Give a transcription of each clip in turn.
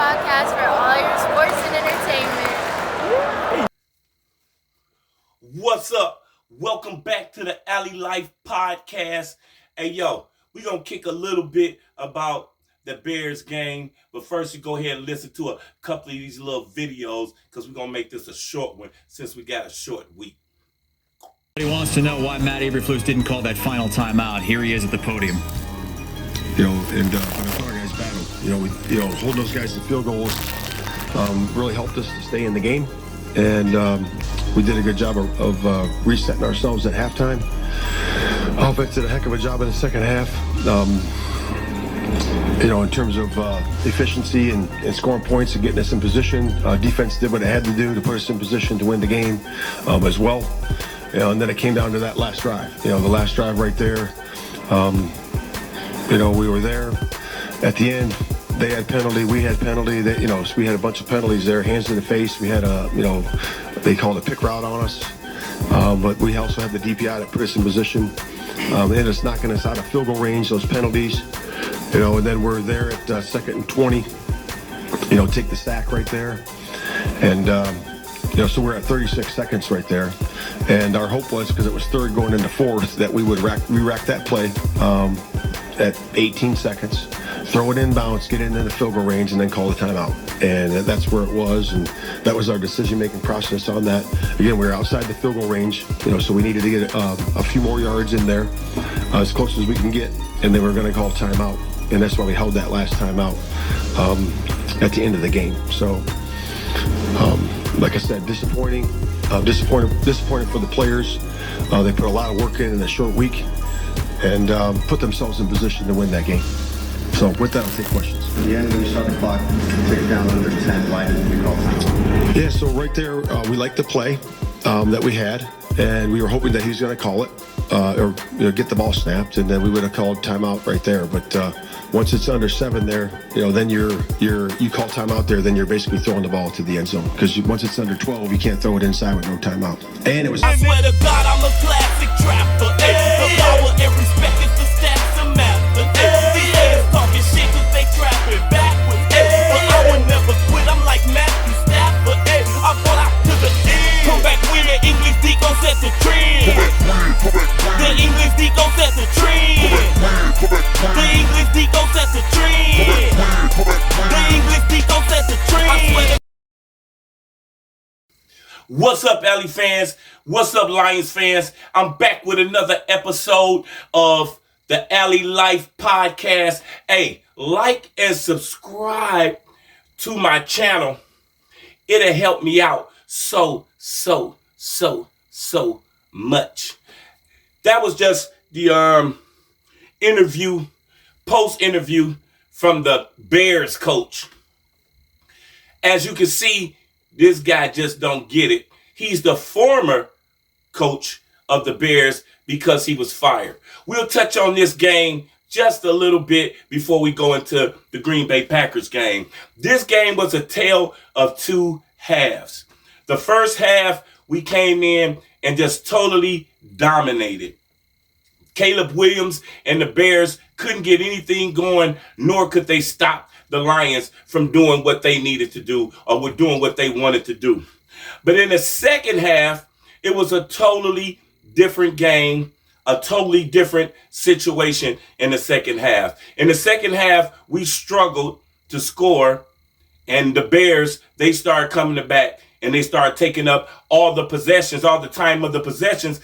podcast for all your sports and entertainment. What's up? Welcome back to the ALLEYLIFE podcast. Hey, yo, we're going to kick a little bit about the Bears game. But first, you go ahead and listen to a couple of these little videos because we're going to make this a short one since we got a short week. He wants to know why Matt Eberflus didn't call that final timeout. Here he is at the podium. And our guys battled. Holding those guys to field goals really helped us to stay in the game. And we did a good job of resetting ourselves at halftime. Offense did a heck of a job in the second half. In terms of efficiency and scoring points and getting us in position. Defense did what it had to do to put us in position to win the game as well. And then it came down to that last drive. The last drive right there. We were there at the end. They had penalty, we had penalty. So we had a bunch of penalties there, hands to the face. We had they called a pick route on us. But we also had the DPI that put us in position. And it's knocking us out of field goal range, those penalties. And then we're there at second and 20. Take the sack right there. And, so we're at 36 seconds right there. And our hope was, because it was third going into fourth, that we would re-rack that play at 18 seconds, throw it inbounds, get it into the field goal range, and then call the timeout. And that's where it was, and that was our decision-making process on that. Again, we were outside the field goal range, so we needed to get a few more yards in there, as close as we can get, and then we were going to call timeout. And that's why we held that last timeout at the end of the game. So, like I said, disappointing for the players. They put a lot of work in a short week and put themselves in position to win that game. So with that, I'll take questions. At the end, when you start the clock, take it down under 10, why didn't you call time? Yeah, so right there, we liked the play that we had, and we were hoping that he's going to call it or get the ball snapped, and then we would have called timeout right there. But once it's under 7 there, then you call timeout there, then you're basically throwing the ball to the end zone. Because once it's under 12, you can't throw it inside with no timeout. And it was. I swear to God, I'm a classic trapper. The power and respect is the stats of master. These haters talking shit cause they trapping backwards. But I would never quit, I'm like Matthew Stafford. I brought out to the end. Come back when the English D gon' set the trend. The English D gon' set the trend. The English D gon' set the trend. The English D gon' set the trend. What's up, Alley fans? What's up, Lions fans? I'm back with another episode of the ALLEYLIFE podcast. Hey, like and subscribe to my channel. It'll help me out so much. That was just the post-interview from the Bears coach. As you can see, this guy just don't get it. He's the former coach of the Bears because he was fired. We'll touch on this game just a little bit before we go into the Green Bay Packers game. This game was a tale of two halves. The first half, we came in and just totally dominated. Caleb Williams and the Bears couldn't get anything going, nor could they stop the Lions from doing what they needed to do or were doing what they wanted to do. But in the second half, it was a totally different game, a totally different situation in the second half. In the second half, we struggled to score, and the Bears, they started coming back, and they started taking up all the possessions, all the time of the possessions,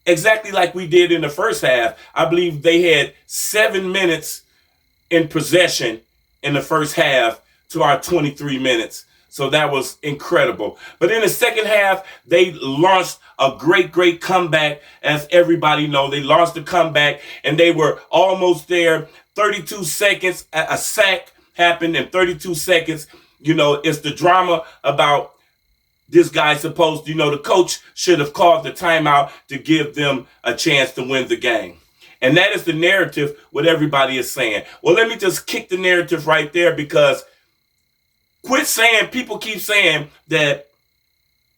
exactly like we did in the first half. I believe they had 7 minutes in possession in the first half to our 23 minutes. So that was incredible. But in the second half, they launched a great comeback. As everybody knows, they launched a comeback and they were almost there. 32 seconds, a sack happened in 32 seconds. It's the drama about this guy supposed, the coach should have called the timeout to give them a chance to win the game. And that is the narrative, what everybody is saying. Well, let me just kick the narrative right there, because people keep saying that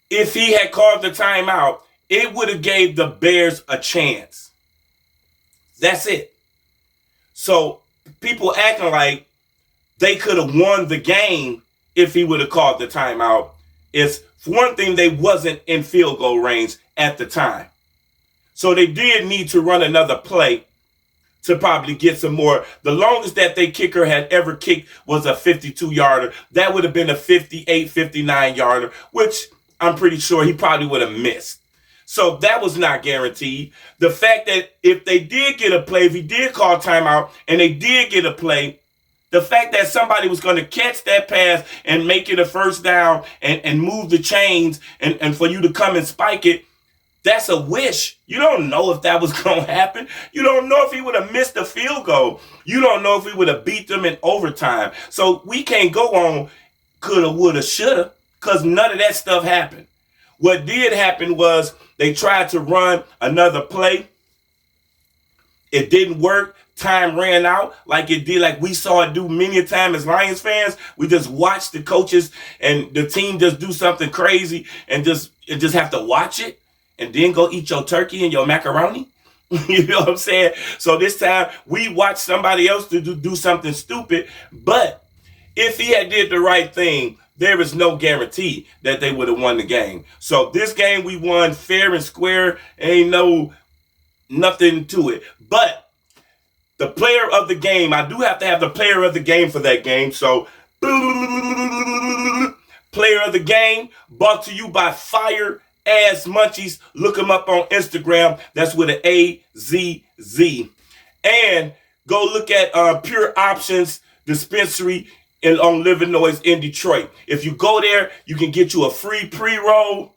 if he had called the timeout, it would have gave the Bears a chance. That's it. So people acting like they could have won the game if he would have called the timeout is, for one thing, they wasn't in field goal range at the time. So they did need to run another play to probably get some more. The longest that their kicker had ever kicked was a 52-yarder. That would have been a 58, 59-yarder, which I'm pretty sure he probably would have missed. So that was not guaranteed. The fact that if they did get a play, if he did call timeout and they did get a play, the fact that somebody was going to catch that pass and make it a first down and move the chains and for you to come and spike it, that's a wish. You don't know if that was going to happen. You don't know if he would have missed the field goal. You don't know if he would have beat them in overtime. So we can't go on coulda, woulda, shoulda, because none of that stuff happened. What did happen was they tried to run another play. It didn't work. Time ran out like it did, like we saw it do many a time as Lions fans. We just watched the coaches and the team just do something crazy and just have to watch it and then go eat your turkey and your macaroni. You know what I'm saying? So this time we watched somebody else to do something stupid. But if he had did the right thing, there is no guarantee that they would have won the game. So this game we won fair and square. Ain't nothing to it. But the player of the game, I do have to have the player of the game for that game. So player of the game brought to you by Fire Ass Munchies. Look them up on Instagram. That's with an AZZ. And go look at Pure Options Dispensary on Livernois in Detroit. If you go there, you can get you a free pre-roll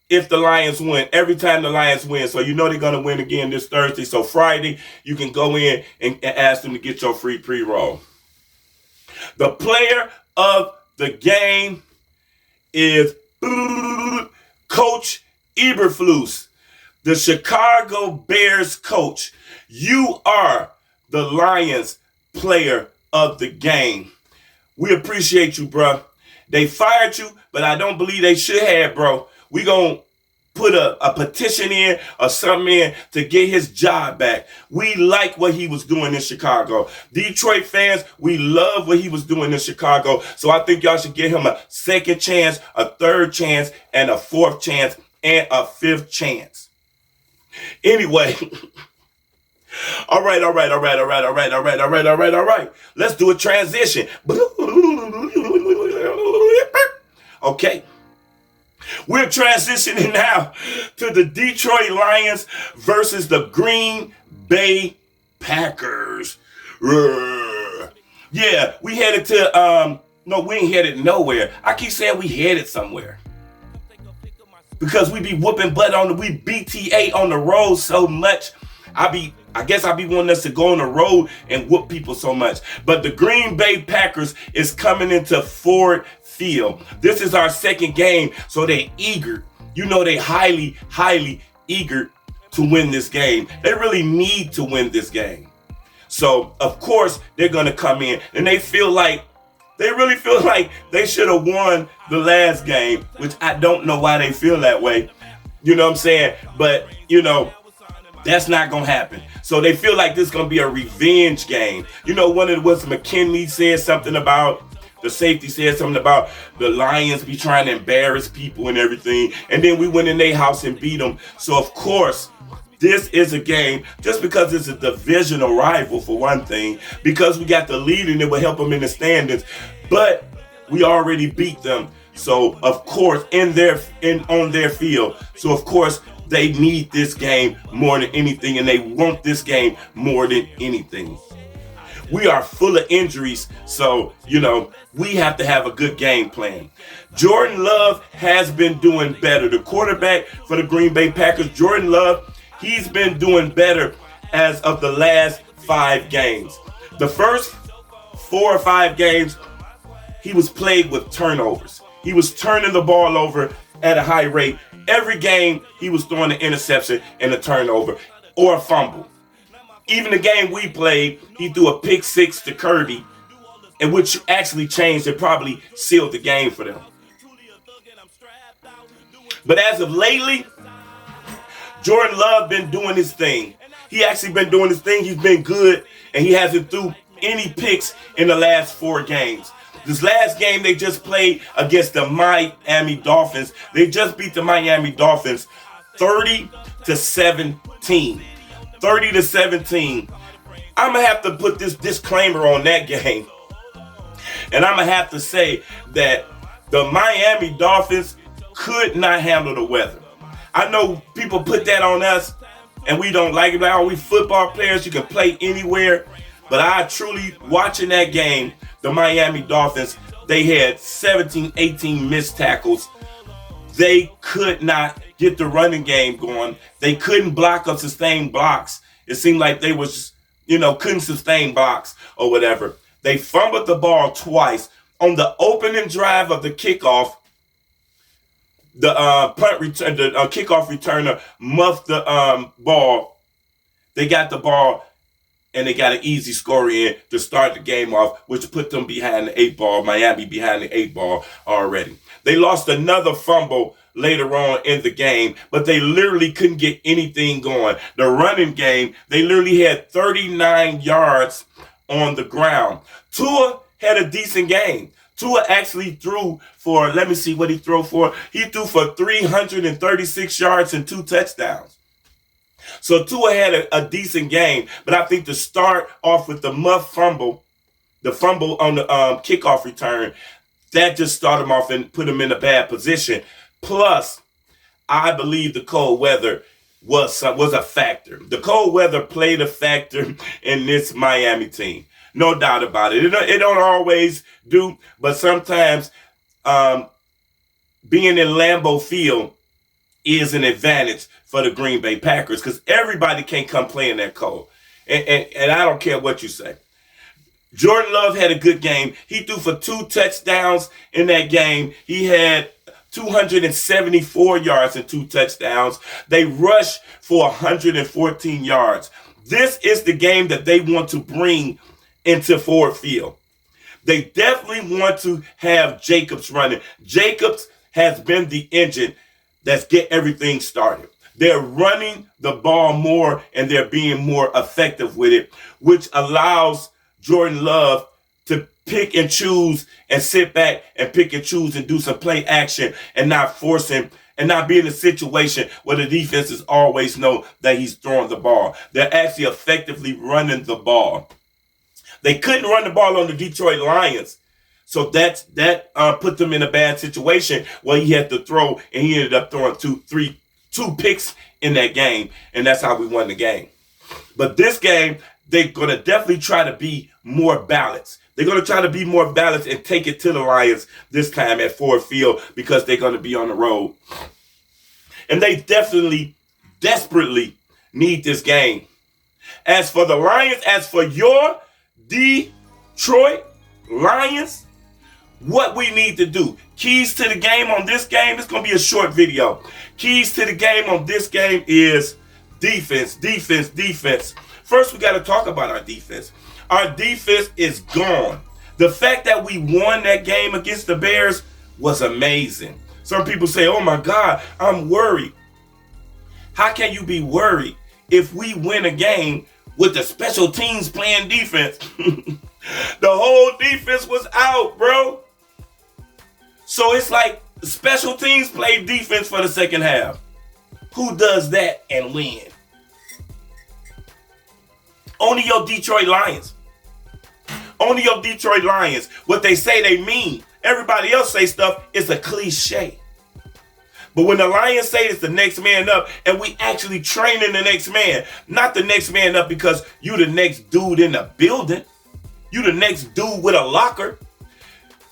if the Lions win. Every time the Lions win. So you know they're going to win again this Thursday. So Friday, you can go in and ask them to get your free pre-roll. The player of the game is Coach Eberflus, the Chicago Bears coach. You are the Lions player of the game. We appreciate you, bro. They fired you, but I don't believe they should have, bro. We gonna put a petition in or something in to get his job back. We like what he was doing in Chicago. Detroit fans, we love what he was doing in Chicago. So I think y'all should give him a second chance, a third chance, and a fourth chance, and a fifth chance. Anyway. All right. Let's do a transition. Okay. We're transitioning now to the Detroit Lions versus the Green Bay Packers. Yeah, we headed to, no, we ain't headed nowhere. I keep saying we headed somewhere. Because we be whooping butt we BTA on the road so much. I guess I be wanting us to go on the road and whoop people so much. But the Green Bay Packers is coming into Ford Field. This is our second game, so they eager. You know they highly, highly eager to win this game. They really need to win this game. So, of course, they're going to come in, and they really feel like they should have won the last game, which I don't know why they feel that way. You know what I'm saying? But, that's not going to happen. So they feel like this is going to be a revenge game. One of the ones McKinley said something about, the safety said something about the Lions be trying to embarrass people and everything. And then we went in their house and beat them. So, of course, this is a game, just because it's a divisional rival for one thing, because we got the lead and it will help them in the standings. But we already beat them. So, of course, on their field. So, of course, they need this game more than anything, and they want this game more than anything. We are full of injuries, so, we have to have a good game plan. Jordan Love has been doing better. The quarterback for the Green Bay Packers, Jordan Love, he's been doing better as of the last 5 games. The first 4 or 5 games, he was plagued with turnovers. He was turning the ball over at a high rate. Every game, he was throwing an interception and a turnover or a fumble. Even the game we played, he threw a pick 6 to Kirby, and which actually changed and probably sealed the game for them. But as of lately, Jordan Love been doing his thing. He actually been doing his thing. He's been good, and he hasn't threw any picks in the last 4 games. This last game they just played against the Miami Dolphins. They just beat the Miami Dolphins 30-17. 30-17. I'm going to have to put this disclaimer on that game. And I'm going to have to say that the Miami Dolphins could not handle the weather. I know people put that on us and we don't like it. Like, oh, we football players, you can play anywhere. But I truly, watching that game, the Miami Dolphins, they had 17, 18 missed tackles. They could not get the running game going. They couldn't block or sustain blocks. It seemed like they was, couldn't sustain blocks or whatever. They fumbled the ball twice. On the opening drive of the kickoff, the kickoff returner muffed the ball. They got the ball, and they got an easy score in to start the game off, which put them behind the 8 ball, Miami behind the 8 ball already. They lost another fumble later on in the game, but they literally couldn't get anything going. The running game, they literally had 39 yards on the ground. Tua had a decent game. Tua actually threw for, let me see what he threw for. He threw for 336 yards and 2 touchdowns. So Tua had a decent game, but I think to start off with the muff fumble, the fumble on the kickoff return, that just started him off and put him in a bad position. Plus, I believe the cold weather was a factor. The cold weather played a factor in this Miami team. No doubt about it. It don't always do, but sometimes being in Lambeau Field is an advantage for the Green Bay Packers because everybody can't come play in that cold. And I don't care what you say. Jordan Love had a good game. He threw for 2 touchdowns in that game. He had 274 yards and 2 touchdowns. They rushed for 114 yards. This is the game that they want to bring into Ford Field. They definitely want to have Jacobs running. Jacobs has been the engine that's get everything started. They're running the ball more and they're being more effective with it, which allows Jordan Love to pick and choose and sit back and pick and choose and do some play action and not force him and not be in a situation where the defenses always know that he's throwing the ball. They're actually effectively running the ball. They couldn't run the ball on the Detroit Lions. So that put them in a bad situation where he had to throw, and he ended up throwing two picks in that game, and that's how we won the game. But this game, they're going to definitely try to be more balanced. They're going to try to be more balanced and take it to the Lions this time at Ford Field because they're going to be on the road. And they desperately need this game. As for the Lions, as for your Detroit Lions, what we need to do. Keys to the game on this game, it's going to be a short video. Keys to the game on this game is defense, defense, defense. First, we got to talk about our defense. Our defense is gone. The fact that we won that game against the Bears was amazing. Some people say, oh my God, I'm worried. How can you be worried if we win a game with the special teams playing defense? The whole defense was out, bro. So it's like special teams play defense for the second half. Who does that and win? Only your Detroit Lions. Only your Detroit Lions. What they say they mean. Everybody else say stuff, it's a cliche. But when the Lions say it's the next man up, and we actually training the next man, not the next man up because you the next dude in the building. You the next dude with a locker.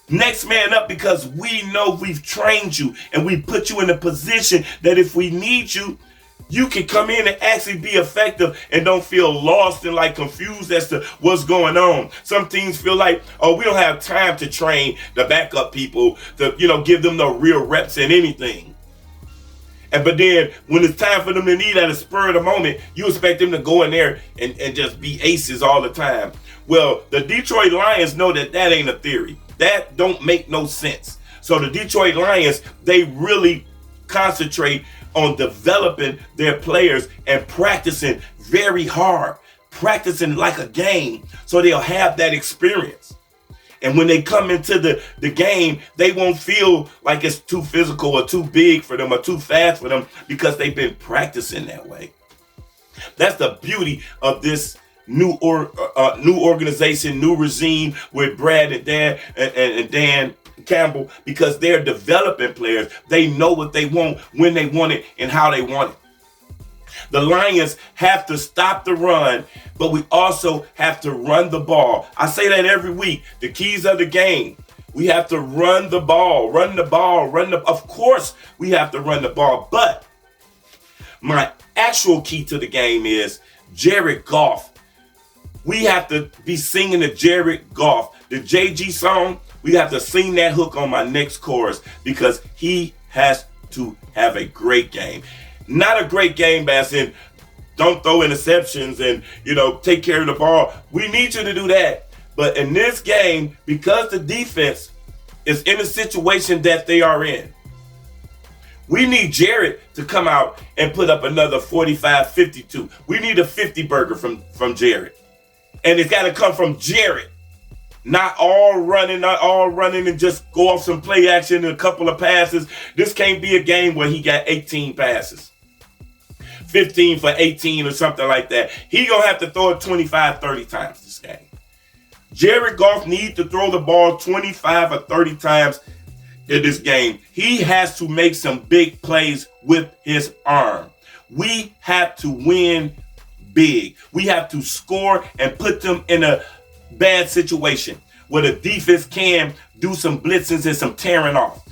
Next man up because we know we've trained you and we put you in a position that if we need you, you can come in and actually be effective and don't feel lost and like confused as to what's going on. Some teams feel like, oh, we don't have time to train the backup people to, give them the real reps and anything. But then when it's time for them to need at a spur of the moment, you expect them to go in there and just be aces all the time. Well, the Detroit Lions know that ain't a theory. That don't make no sense. So the Detroit Lions, they really concentrate on developing their players and practicing very hard, practicing like a game, so they'll have that experience. And when they come into the game, they won't feel like it's too physical or too big for them or too fast for them because they've been practicing that way. That's the beauty of this new organization, new regime with Brad and Dan Campbell, because they're developing players. They know what they want, when they want it, and how they want it. The Lions have to stop the run, but we also have to run the ball. I say that every week. The keys of the game. We have to run the ball, Of course, we have to run the ball, but my actual key to the game is Jared Goff. We have to be singing the Jared Goff, the JG song. We have to sing that hook on my next chorus because he has to have a great game. Not a great game as in don't throw interceptions and, take care of the ball. We need you to do that. But in this game, because the defense is in a situation that they are in, we need Jared to come out and put up another 45-52. We need a 50 burger from Jared. And it's got to come from Jared. Not all running and just go off some play action and a couple of passes. This can't be a game where he got 18 passes. 15 for 18 or something like that. He going to have to throw it 25, 30 times this game. Jared Goff needs to throw the ball 25 or 30 times in this game. He has to make some big plays with his arm. We have to win big. We have to score and put them in a bad situation where the defense can do some blitzes and some tearing off.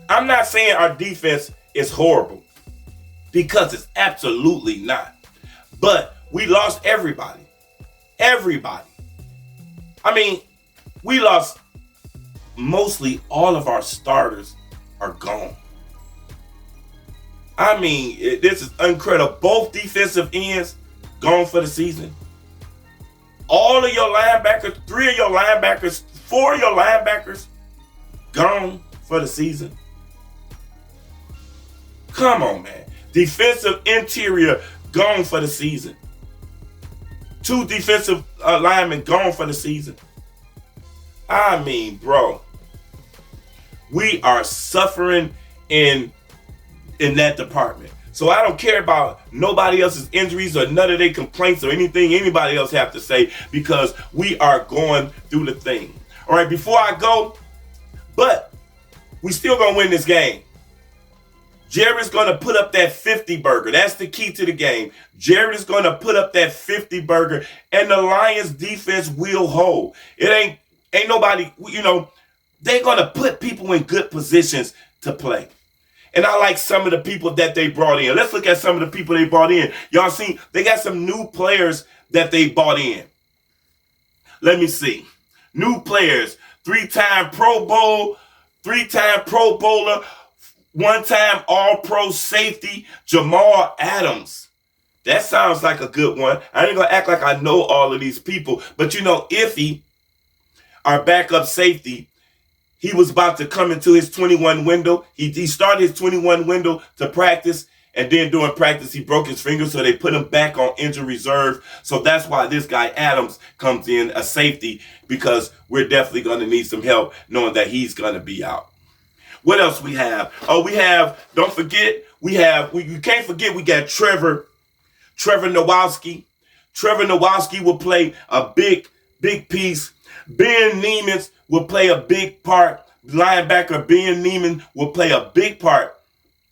I'm not saying our defense is horrible, because it's absolutely not. But we lost everybody. Everybody. I mean, we lost mostly all of our starters are gone. I mean, this is incredible. Both defensive ends gone for the season. All of your linebackers, 3 of your linebackers, 4 of your linebackers gone for the season. Come on, man. Defensive interior gone for the season. 2 defensive linemen gone for the season. I mean, bro, we are suffering in that department. So I don't care about nobody else's injuries or none of their complaints or anything anybody else have to say, because we are going through the thing. All right, before I go, but we still going to win this game. Jared's going to put up that 50 burger. That's the key to the game. Jared is going to put up that 50 burger, and the Lions defense will hold. It ain't nobody, they're going to put people in good positions to play. And I like some of the people that they brought in. Let's look at some of the people they brought in. Y'all see, they got some new players that they brought in. Let me see. New players. 3-time Pro Bowl, 3-time Pro Bowler, 1-time All-Pro safety, Jamal Adams. That sounds like a good one. I ain't going to act like I know all of these people. But Iffy, our backup safety, he was about to come into his 21 window. He started his 21 window to practice, and then during practice, he broke his finger, so they put him back on injury reserve. So that's why this guy Adams comes in, a safety, because we're definitely going to need some help knowing that he's going to be out. What else we have? Don't forget, you can't forget we got Trevor Nowalski. Trevor Nowalski will play a big piece. Ben Neiman will play a big part. Linebacker Ben Neiman will play a big part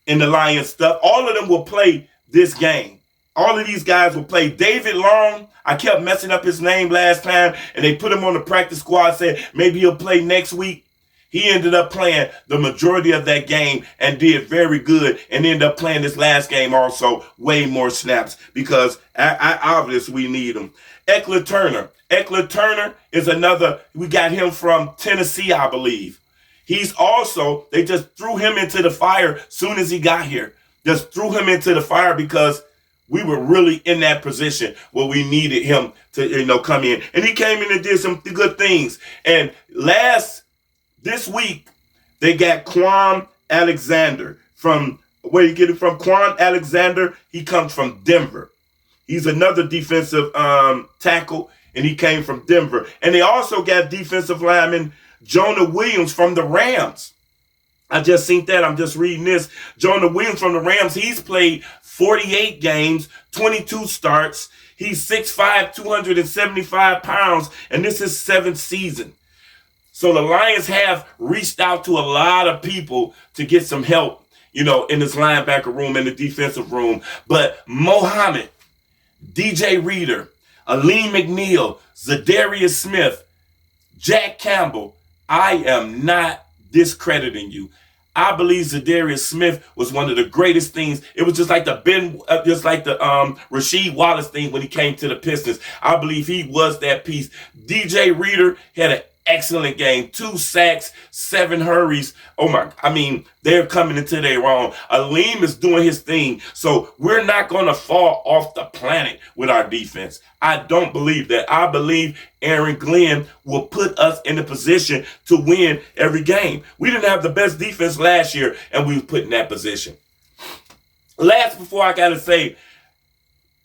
in the Lions stuff. All of them will play this game. All of these guys will play. David Long, I kept messing up his name last time, and they put him on the practice squad, said maybe he'll play next week. He ended up playing the majority of that game and did very good, and ended up playing this last game also way more snaps, because I obviously we need him. Eckler Turner is another. We got him from Tennessee, I believe. He's also, they just threw him into the fire soon as he got here. Just threw him into the fire because we were really in that position where we needed him to, come in. And he came in and did some good things. And this week, they got Quan Alexander. From where you get it from? Quan Alexander, he comes from Denver. He's another defensive tackle, and he came from Denver. And they also got defensive lineman Jonah Williams from the Rams. I just seen that. I'm just reading this. Jonah Williams from the Rams, he's played 48 games, 22 starts. He's 6'5", 275 pounds, and this is his 7th season. So the Lions have reached out to a lot of people to get some help, in this linebacker room, in the defensive room. But Mohammed, DJ Reader, Aleem McNeil, Zadarius Smith, Jack Campbell, I am not discrediting you. I believe Zadarius Smith was one of the greatest things. It was just like the Rasheed Wallace thing when he came to the Pistons. I believe he was that piece. DJ Reader had an excellent game. 2 sacks, 7 hurries. They're coming into their own. Aleem is doing his thing. So we're not going to fall off the planet with our defense. I don't believe that. I believe Aaron Glenn will put us in a position to win every game. We didn't have the best defense last year, and we were put in that position. Last, before I got to say,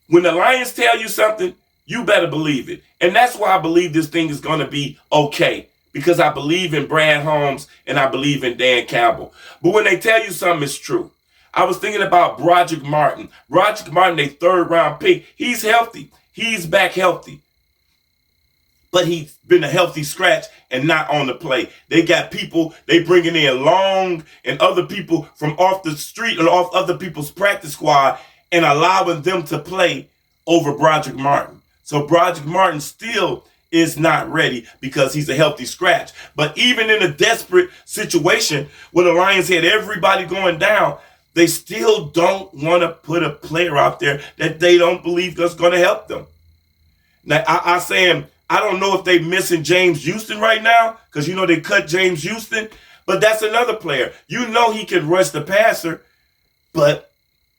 when the Lions tell you something, you better believe it. And that's why I believe this thing is going to be okay. Because I believe in Brad Holmes and I believe in Dan Campbell. But when they tell you something, it's true. I was thinking about Broderick Martin. Broderick Martin, their 3rd round pick. He's healthy. He's back healthy. But he's been a healthy scratch and not on the play. They got people, they bringing in Long and other people from off the street or off other people's practice squad and allowing them to play over Broderick Martin. So Broderick Martin still is not ready because he's a healthy scratch. But even in a desperate situation where the Lions had everybody going down, they still don't want to put a player out there that they don't believe that's going to help them. Now, I'm saying, I don't know if they're missing James Houston right now because, they cut James Houston. But that's another player. He can rush the passer, but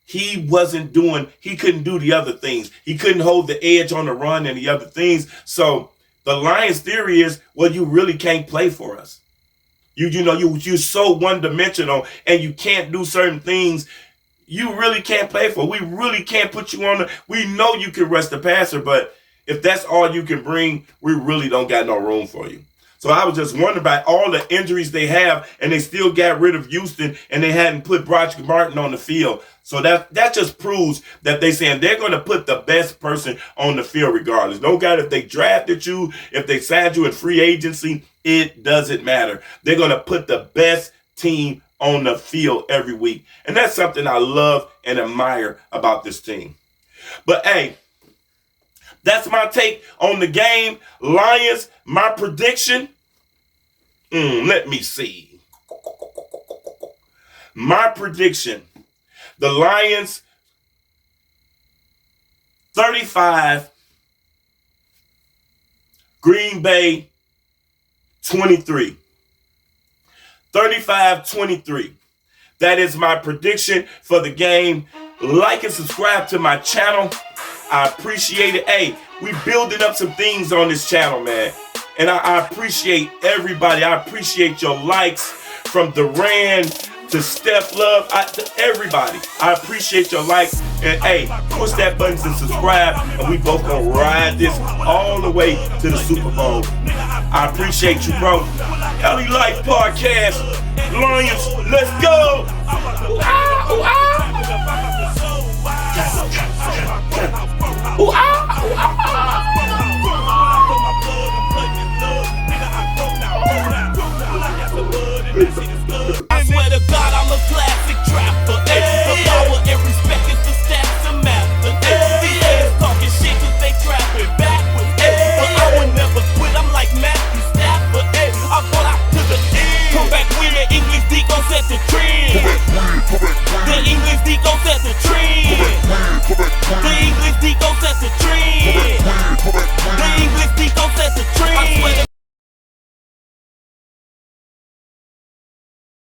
he couldn't do the other things. He couldn't hold the edge on the run and the other things. So the Lions' theory is, well, you really can't play for us. You're so one-dimensional and you can't do certain things. You really can't play for. We really can't put you on we know you can rush the passer, but if that's all you can bring, we really don't got no room for you. So I was just wondering about all the injuries they have, and they still got rid of Houston, and they hadn't put Broderick Martin on the field. So that just proves that they saying they're going to put the best person on the field regardless. No matter if they drafted you, if they signed you in free agency, it doesn't matter. They're going to put the best team on the field every week. And that's something I love and admire about this team. But hey, that's my take on the game. Lions, my prediction. Let me see. My prediction. The Lions, 35. Green Bay, 23. 35-23. That is my prediction for the game. Like and subscribe to my channel. I appreciate it. Hey, we building up some things on this channel, man. And I appreciate everybody. I appreciate your likes from Duran to Steph Love, to everybody. I appreciate your likes. And hey, push that button to subscribe. And we both gonna ride this all the way to the Super Bowl. I appreciate you, bro. Alley Life Podcast. Lions, let's go. Ooh, ah, ooh, ah. Ooh, ah, ooh, ah. Nigga, I grown now.